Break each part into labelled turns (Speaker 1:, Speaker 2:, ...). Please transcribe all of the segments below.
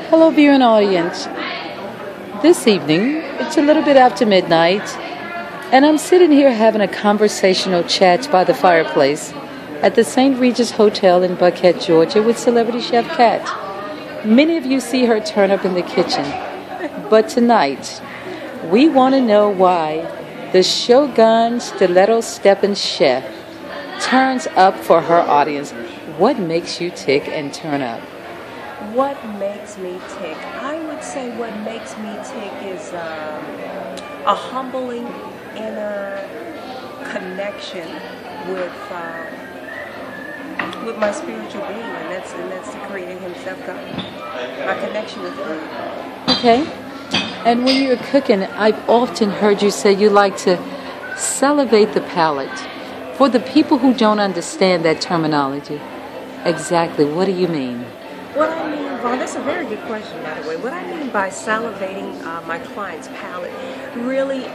Speaker 1: Hello, viewing audience. This evening, it's a little bit after midnight, and I'm sitting here having a conversational chat by the fireplace at the St. Regis Hotel in Buckhead, Georgia, with celebrity chef Kat. Many of you see her turn up in the kitchen, but tonight, we want to know why the Shogun Stiletto stepping chef turns up for her audience. What makes you tick and turn up?
Speaker 2: What makes me tick? I would say what makes me tick is a humbling inner connection with my spiritual being, and that's the Creator Himself, God. My connection with Him.
Speaker 1: Okay. And when you're cooking, I've often heard you say you like to salivate the palate. For the people who don't understand that terminology, exactly what do you mean?
Speaker 2: What I mean, well, that's a very good question, by the way. What I mean by salivating my client's palate, really,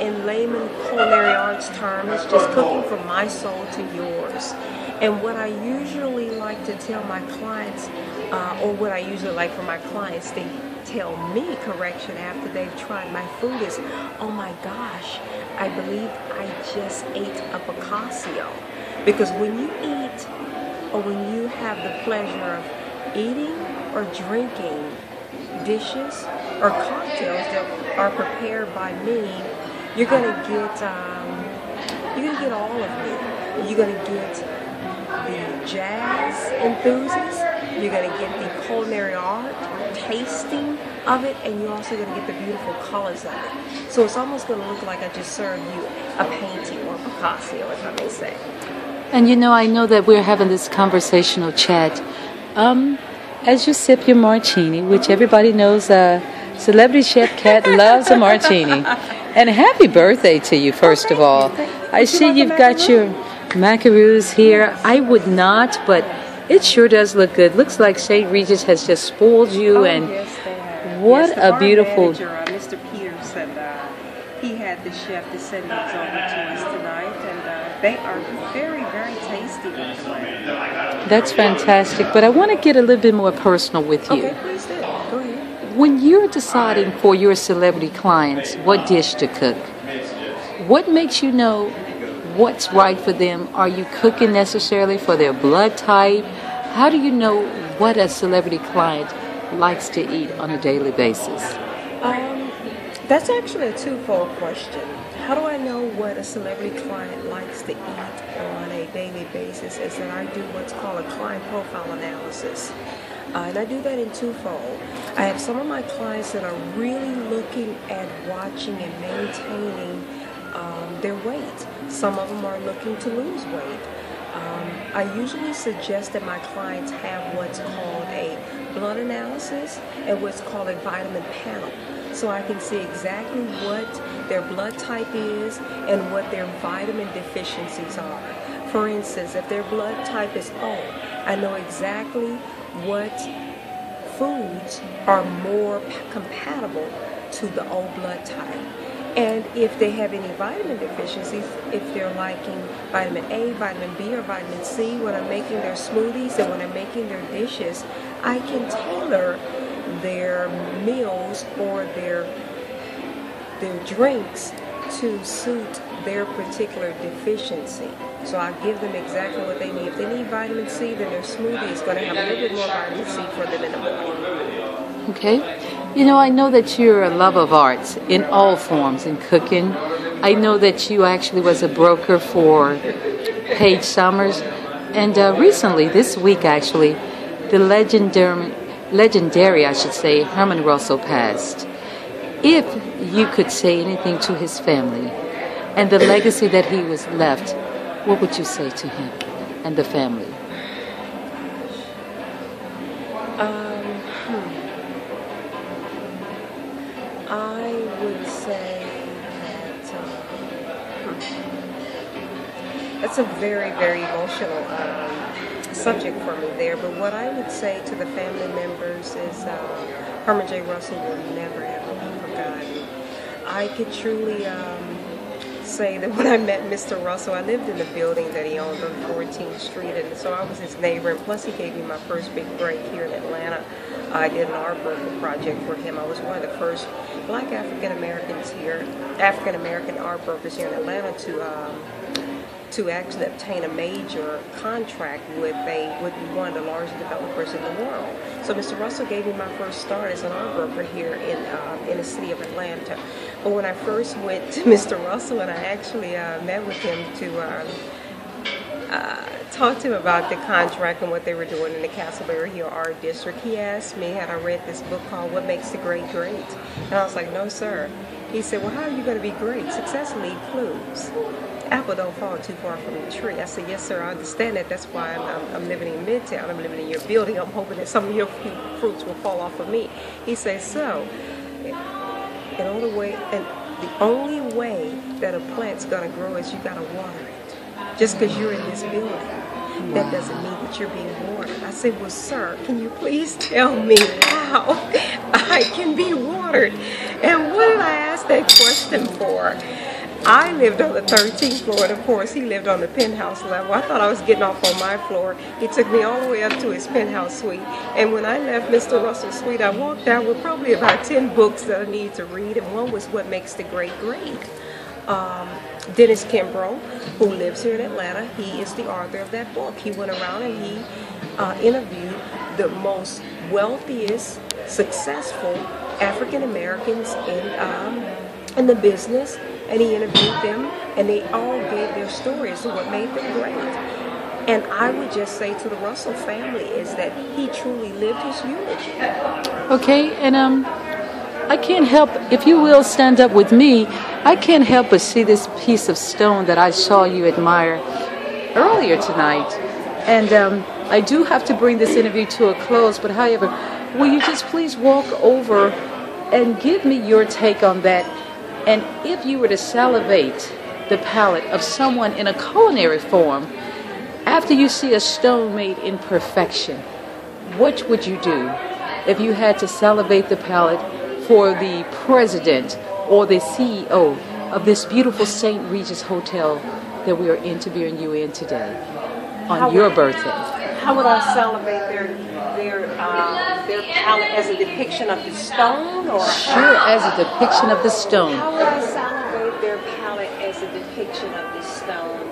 Speaker 2: in layman culinary arts terms, it's just cooking from my soul to yours. And what I usually like to tell my clients, or what I usually like for my clients, they tell me correction after they've tried my food is, oh my gosh, I believe I just ate a Picasso. Because when you eat, or when you have the pleasure of eating or drinking dishes or cocktails that are prepared by me, you're gonna get all of me. You're gonna get the jazz enthusiast. You're gonna get the culinary art tasting of it, and you're also gonna get the beautiful colors of it. So it's almost gonna look like I just served you a painting or Picasso, if I may say.
Speaker 1: And I know that we're having this conversational chat. As you sip your martini, which everybody knows, celebrity chef Kat loves a martini. And happy birthday to you, first of all. I see you've got your macaroons here. I would not, but it sure does look good. Looks like St. Regis has just spoiled you. And
Speaker 2: yes, they have.
Speaker 1: What
Speaker 2: yes,
Speaker 1: a beautiful...
Speaker 2: Manager, Mr. Peterson, he had the chef to send these over to us tonight, and they are very, very tasty, by the way.
Speaker 1: That's fantastic, but I want to get a little bit more personal with you.
Speaker 2: Okay, please do. Go ahead.
Speaker 1: When you're deciding for your celebrity clients what dish to cook, what makes you know what's right for them? Are you cooking necessarily for their blood type? How do you know what a celebrity client likes to eat on a daily basis?
Speaker 2: That's actually a twofold question. How do I know what a celebrity client likes to eat on a daily basis? Is that I do what's called a client profile analysis. And I do that in twofold. I have some of my clients that are really looking at watching and maintaining their weight. Some of them are looking to lose weight. I usually suggest that my clients have what's called a blood analysis and what's called a vitamin panel, so I can see exactly what their blood type is and what their vitamin deficiencies are. For instance, if their blood type is O, I know exactly what foods are more compatible to the O blood type. And if they have any vitamin deficiencies, if they're liking vitamin A, vitamin B, or vitamin C, when I'm making their smoothies and when I'm making their dishes, I can tailor their meals or their drinks to suit their particular deficiency. So I give them exactly what they need. If they need vitamin C, then their smoothie is going to have a little bit more vitamin C for them in the morning.
Speaker 1: Okay. I know that you're a lover of arts in all forms, in cooking. I know that you actually was a broker for Paige Summers. And recently, this week actually, the legendary, I should say, Herman Russell passed. If you could say anything to his family and the legacy that he was left, what would you say to him and the family?
Speaker 2: I would say that that's a very, very emotional subject for me there. But what I would say to the family members is Herman J. Russell will never ever be forgotten. I could truly say that when I met Mr. Russell, I lived in the building that he owned on 14th Street, and so I was his neighbor, and plus he gave me my first big break here in Atlanta. I did an artwork project for him. I was one of the first Black African Americans here, African American art workers here in Atlanta to actually obtain a major contract with one of the largest developers in the world. So Mr. Russell gave me my first start as an art worker here in the city of Atlanta. But when I first went to Mr. Russell and I actually met with him to talk to him about the contract and what they were doing in the Castleberry Hill Art District, he asked me had I read this book called What Makes the Great Great? And I was like, no sir. He said, well, how are you going to be great? Success leaves clues. Apple don't fall too far from the tree. I said, yes sir, I understand that. That's why I'm living in Midtown. I'm living in your building. I'm hoping that some of your fruits will fall off of me. He said, so, the only way that a plant's going to grow is you got to water it. Just because you're in this building, that doesn't mean that you're being watered. I said, well, sir, can you please tell me how I can be watered? And what did I ask that question for? I lived on the 13th floor, and of course, he lived on the penthouse level. I thought I was getting off on my floor. He took me all the way up to his penthouse suite. And when I left Mr. Russell's suite, I walked out with probably about 10 books that I needed to read, and one was What Makes the Great Great. Dennis Kimbrough, who lives here in Atlanta, he is the author of that book. He went around and he interviewed the most wealthiest, successful African Americans in the business, and he interviewed them, and they all gave their stories of what made them great. And I would just say to the Russell family is that he truly lived his eulogy.
Speaker 1: Okay, and I can't help, if you will stand up with me, I can't help but see this piece of stone that I saw you admire earlier tonight. And I do have to bring this interview to a close, but however, will you just please walk over and give me your take on that? And if you were to salivate the palate of someone in a culinary form, after you see a stone made in perfection, what would you do if you had to salivate the palate for the president or the CEO of this beautiful St. Regis Hotel that we are interviewing you in today on your birthday?
Speaker 2: How would I salivate their palate as a depiction of the stone? Or
Speaker 1: sure, as a depiction of the stone.
Speaker 2: How would I salivate their palate as a depiction of the stone?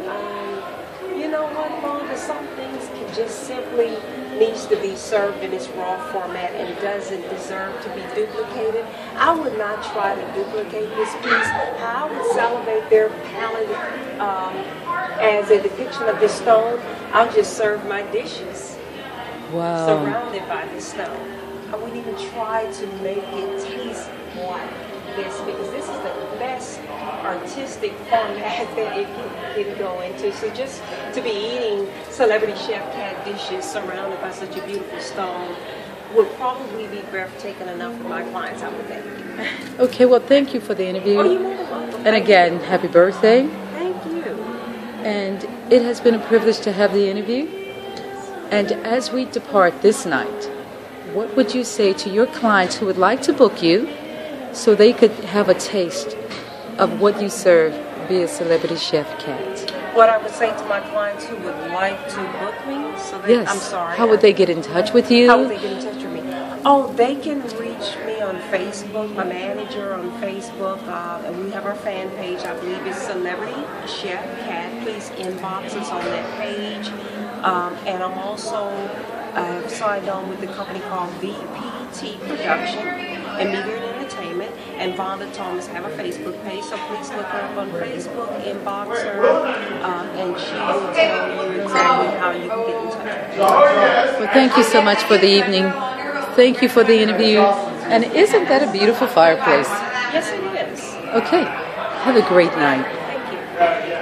Speaker 2: You know what, Mom? Some things can just simply needs to be served in its raw format and doesn't deserve to be duplicated. I would not try to duplicate this piece. How I would salivate their palate as a depiction of the stone, I'll just serve my dishes surrounded by the stone. I wouldn't even try to make it taste like this because this is the best artistic format that it can go into. So just to be eating celebrity chef cat dishes surrounded by such a beautiful stone would probably be breathtaking enough for my clients, I would think.
Speaker 1: Okay, well, thank you for the interview.
Speaker 2: Oh, you're welcome.
Speaker 1: And again, happy birthday.
Speaker 2: Thank you.
Speaker 1: And it has been a privilege to have the interview. And as we depart this night, what would you say to your clients who would like to book you so they could have a taste of what you serve via Celebrity Chef Cat?
Speaker 2: What I would say to my clients who would like to book me, so that,
Speaker 1: yes.
Speaker 2: I'm sorry.
Speaker 1: How would they get in touch with you?
Speaker 2: How would they get in touch with me? Oh, they can reach me on Facebook, my manager on Facebook, and we have our fan page. I believe it's Celebrity Chef Cat. Please inbox us on that page. And I'm also signed on with a company called VPT Production and Media and Entertainment, and Vonda Thomas have a Facebook page, so please look her up on Facebook, inbox her, and she will tell you exactly how you can get in touch with her.
Speaker 1: Well, thank you so much for the evening. Thank you for the interview. And isn't that a beautiful fireplace?
Speaker 2: Yes, it is.
Speaker 1: Okay. Have a great night.
Speaker 2: Thank you.